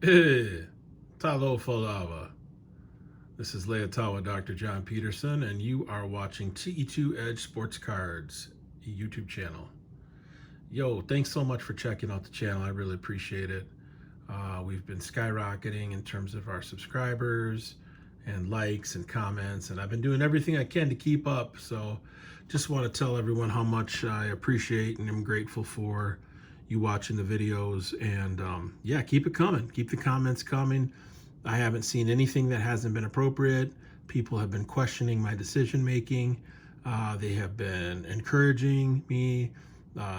Hey, Talo Falava. This is Leotawa Dr. John Peterson, and you are watching TE2 Edge Sports Cards YouTube channel. Yo, thanks so much for checking out the channel. I really appreciate it. We've been skyrocketing in terms of our subscribers and likes and comments, and I've been doing everything I can to keep up. So just want to tell everyone how much I appreciate and am grateful for you watching the videos. And yeah, keep it coming. Keep the comments coming. I haven't seen anything that hasn't been appropriate. People have been questioning my decision making. They have been encouraging me.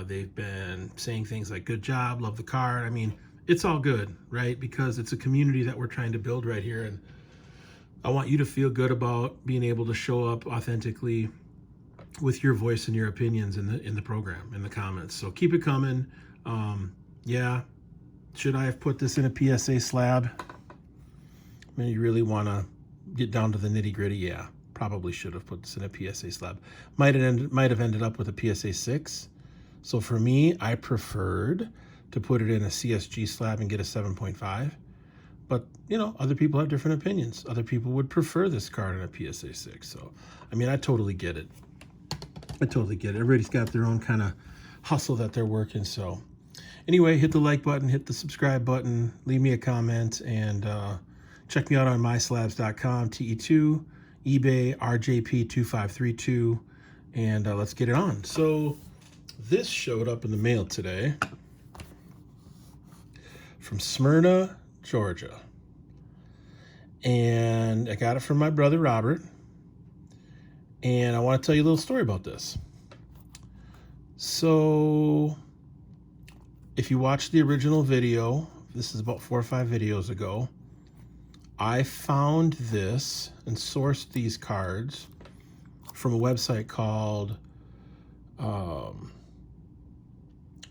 They've been saying things like, good job, love the card. I mean, it's all good, right? Because it's a community that we're trying to build right here. And I want you to feel good about being able to show up authentically with your voice and your opinions in the program, in the comments. So keep it coming. Yeah, should I have put this in a PSA slab? I mean, you really want to get down to the nitty gritty. Yeah, probably should have put this in a PSA slab. Might have ended up with a PSA 6. So for me, I preferred to put it in a CSG slab and get a 7.5. But, you know, other people have different opinions. Other people would prefer this card in a PSA 6. So, I mean, I totally get it. I totally get it. Everybody's got their own kind of hustle that they're working. So anyway, hit the like button, hit the subscribe button, leave me a comment, and check me out on myslabs.com, TE2, eBay, RJP2532, and let's get it on. So this showed up in the mail today from Smyrna, Georgia. And I got it from my brother, Robert. And I want to tell you a little story about this. So if you watch the original video, this is about 4 or 5 videos ago, I found this and sourced these cards from a website called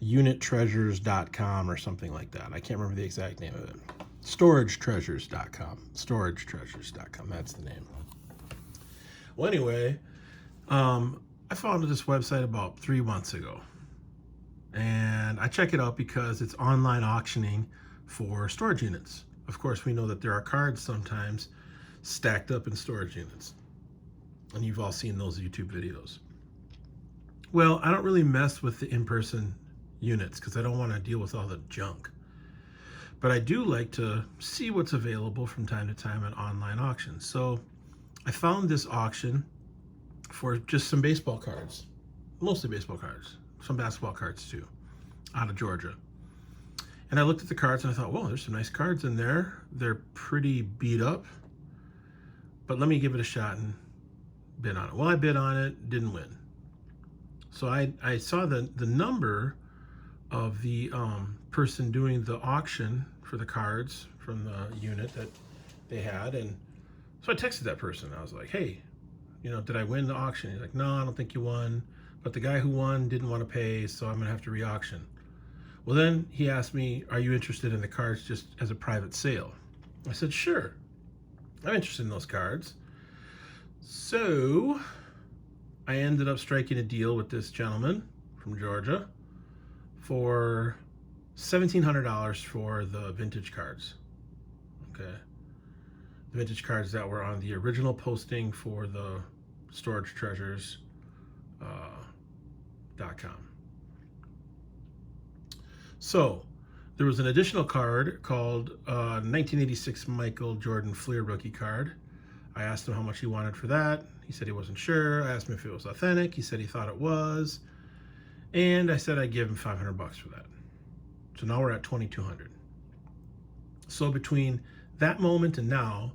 unittreasures.com or something like that. I can't remember the exact name of it. Storagetreasures.com. Storagetreasures.com. That's the name. Well, anyway, I found this website about 3 months ago. And I check it out because it's online auctioning for storage units. Of course, we know that there are cards sometimes stacked up in storage units. And you've all seen those YouTube videos. Well, I don't really mess with the in-person units because I don't want to deal with all the junk. But I do like to see what's available from time to time at online auctions. So I found this auction for just some baseball cards, mostly baseball cards, some basketball cards too, out of Georgia. And I looked at the cards and I thought, whoa, there's some nice cards in there. They're pretty beat up, but let me give it a shot and bid on it. Well, I bid on it, didn't win. So I saw the number of the person doing the auction for the cards from the unit that they had. And so I texted that person. I was like, hey, you know, did I win the auction? He's like, no, I don't think you won. But the guy who won didn't want to pay, so I'm going to have to re-auction. Well, then he asked me, are you interested in the cards just as a private sale? I said, sure. I'm interested in those cards. So I ended up striking a deal with this gentleman from Georgia for $1,700 for the vintage cards. Okay. The vintage cards that were on the original posting for the storagetreasures.com. So there was an additional card called 1986 Michael Jordan Fleer rookie card. I asked him how much he wanted for that. He said he wasn't sure. I asked him if it was authentic. He said he thought it was. And I said I'd give him $500 for that. So now we're at $2,200. So between that moment and now,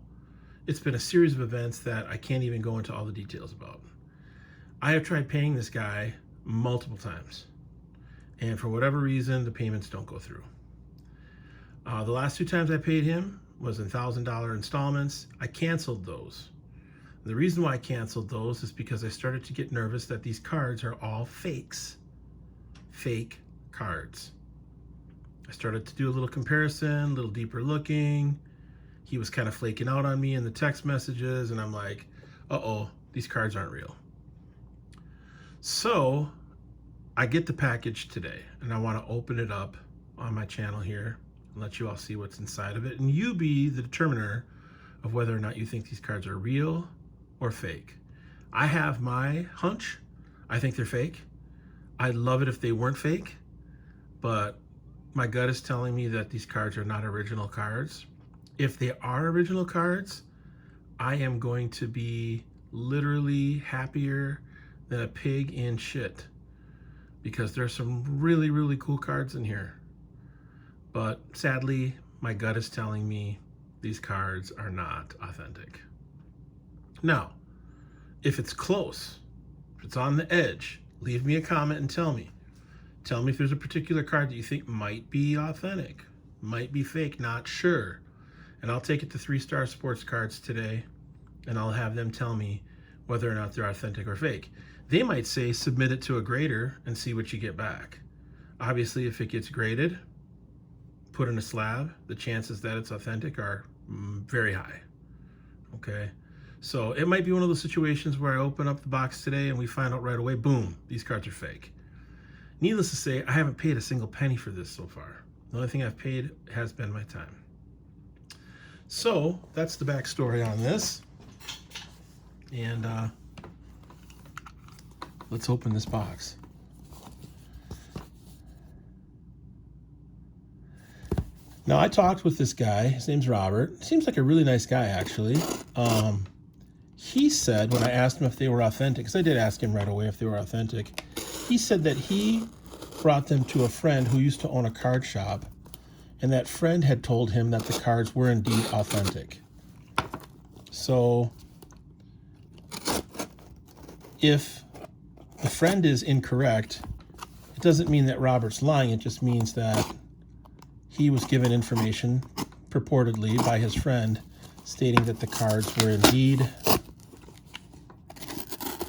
it's been a series of events that I can't even go into all the details about. I have tried paying this guy multiple times. And for whatever reason, the payments don't go through. The last 2 times I paid him was in $1,000 installments. I canceled those. The reason why I canceled those is because I started to get nervous that these cards are all fakes. Fake cards. I started to do a little comparison, a little deeper looking. He was kind of flaking out on me in the text messages, and I'm like, uh-oh, these cards aren't real. So I get the package today, and I want to open it up on my channel here. and let you all see what's inside of it, and you be the determiner of whether or not you think these cards are real or fake. I have my hunch. I think they're fake. I'd love it if they weren't fake, but my gut is telling me that these cards are not original cards. If they are original cards, I am going to be literally happier than a pig in shit, because there's some really, really cool cards in here. But sadly, my gut is telling me these cards are not authentic. Now, if it's close, if it's on the edge, leave me a comment and tell me. Tell me if there's a particular card that you think might be authentic, might be fake, not sure. And I'll take it to 3-Star Sports Cards today, and I'll have them tell me whether or not they're authentic or fake. They might say submit it to a grader and see what you get back. Obviously, if it gets graded, put in a slab, the chances that it's authentic are very high. Okay? So it might be one of those situations where I open up the box today and we find out right away, boom, these cards are fake. Needless to say, I haven't paid a single penny for this so far. The only thing I've paid has been my time. So that's the backstory on this. And let's open this box. Now, I talked with this guy. His name's Robert. Seems like a really nice guy, actually. He said, when I asked him if they were authentic, because I did ask him right away if they were authentic, he said that he brought them to a friend who used to own a card shop, and that friend had told him that the cards were indeed authentic. So if the friend is incorrect, it doesn't mean that Robert's lying. It just means that he was given information, purportedly by his friend, stating that the cards were indeed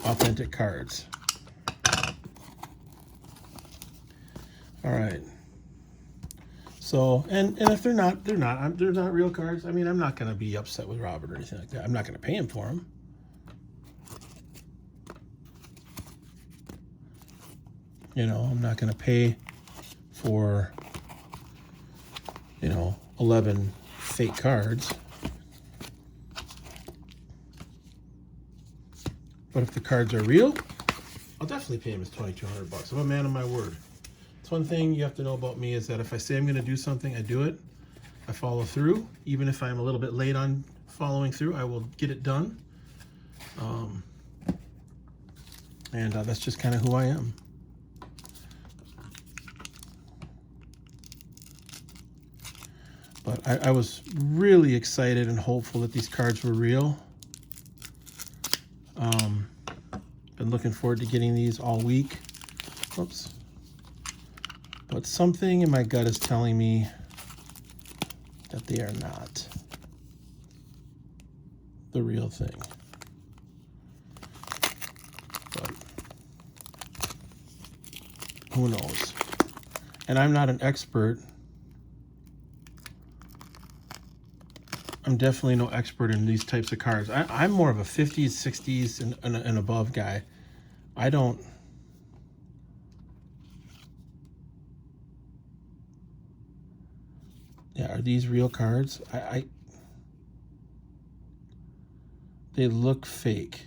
authentic cards. All right. So, and if they're not real cards. I mean, I'm not going to be upset with Robert or anything like that. I'm not going to pay him for them. You know, I'm not going to pay for, 11 fake cards. But if the cards are real, I'll definitely pay him his $2,200. I'm a man of my word. It's one thing you have to know about me is that if I say I'm going to do something, I do it. I follow through. Even if I'm a little bit late on following through, I will get it done. And that's just kind of who I am. But I was really excited and hopeful that these cards were real. Been looking forward to getting these all week. Oops. But something in my gut is telling me that they are not the real thing. But who knows? And I'm not an expert. I'm definitely no expert in these types of cards. I'm more of a 50s, 60s, and above guy. I don't... Yeah, are these real cards? They look fake.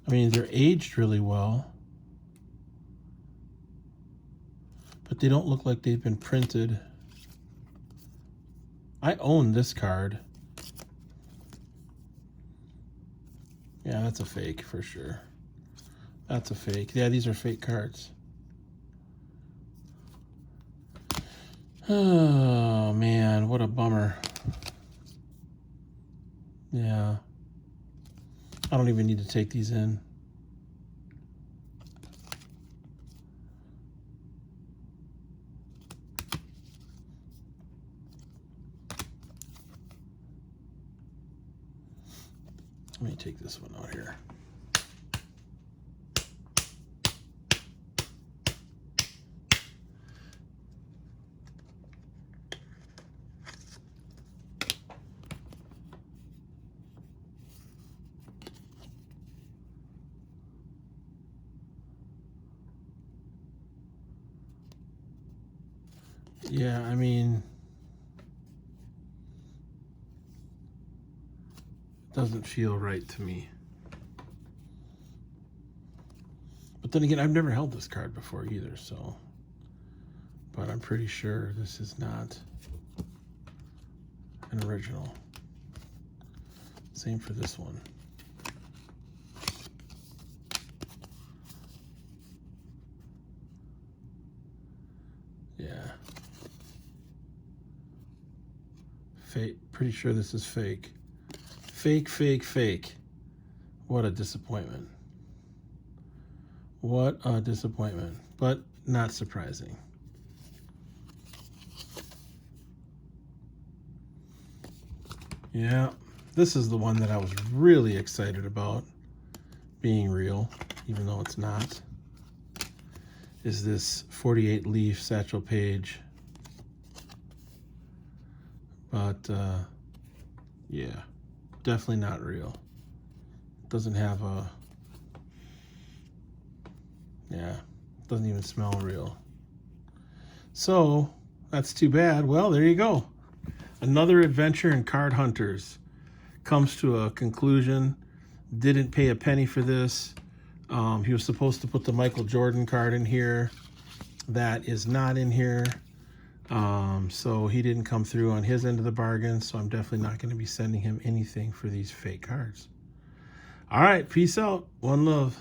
I mean, they're aged really well, but they don't look like they've been printed. I own this card. Yeah, that's a fake for sure. That's a fake. Yeah, these are fake cards. Oh, man, what a bummer. Yeah. I don't even need to take these in. Let me take this one out here. Yeah, I mean, it doesn't feel right to me. But then again, I've never held this card before either, so. But I'm pretty sure this is not an original. Same for this one. Yeah. Fake. Pretty sure this is fake. Fake, fake, fake. What a disappointment. What a disappointment. But not surprising. Yeah, this is the one that I was really excited about being real, even though it's not. Is this 48 leaf Satchel Paige. But yeah, definitely not real. Doesn't have a, yeah, doesn't even smell real. So that's too bad. Well, there you go. Another adventure in Card Hunters comes to a conclusion. Didn't pay a penny for this. He was supposed to put the Michael Jordan card in here. That is not in here. So he didn't come through on his end of the bargain. So I'm definitely not going to be sending him anything for these fake cards. All right, peace out. One love.